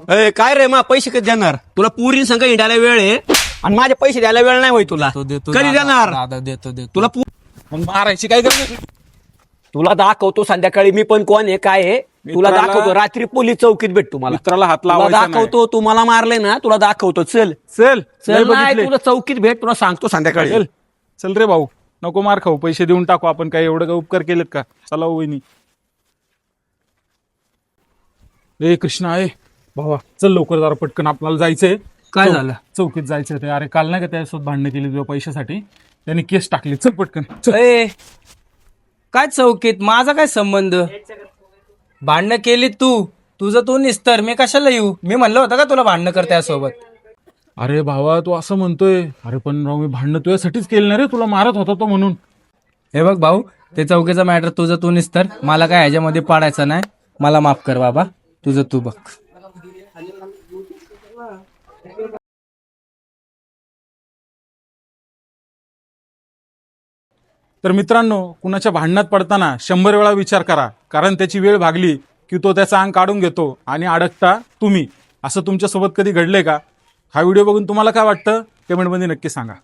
काय रे मा पैसे कधी देणार? तुला पुरी संग हिंडायला वेळ आहे आणि माझे पैसे द्यायला वेळ नाही होय तुला. कधी देणार? दादा देतो तुला मग मारायची काय गरज? तुला दाखवतो संध्याकाळी मी पण कोण आहे काय आहे तुला दाखवतो. रात्री पोलीस चौकीत भेटतो मला. मित्राला हात तुला लावायचा दाखवतो. तू मला मारले ना तुला दाखवतो. चल चल चल नाही तुला चौकीत भेट. तुला सांगतो संध्याकाळी. चल चल रे भाऊ, नको मार खाऊ, पैसे देऊन टाकू आपण. काय एवढं काय उपकार केलेत का? चला वहिनी. ए कृष्णा, आहे भावा, चल लवकर जरा पटकन, आपल्याला जायचंय. काय झालं? चौकीत जायचंय ते. अरे काल नाही का त्यासोबत भांडणं केली तुझ्या पैशासाठी, त्याने केस टाकली. चल पटकन चल. काय चौकीत? माझा काय संबंध? भांडणं केली तुझं तू निस्तर, मी कशाला येऊ? मी म्हणलं होतं का तुला भांडणं कर त्यासोबत? अरे भावा, तू असं म्हणतोय. अरे पण राव, मी भांडणं तुझ्यासाठीच केलं ना रे, तुला मारत होता तो म्हणून. हे बघ भाऊ, ते चौकीचा मॅटर तुझं तू निस्तर, मला काय ह्याच्यामध्ये पाडायचं नाही. मला माफ कर बाबा, तुझं तू बघ. तर मित्रांनो, कुणाच्या भांडणात पडताना 100 वेळा विचार करा, कारण त्याची वेळ भागली की तो त्याचा अंग काढून घेतो आणि अडकता तुम्ही. असं तुमच्यासोबत कधी घडलंय का? हा व्हिडिओ बघून तुम्हाला काय वाटतं कमेंटमध्ये नक्की सांगा.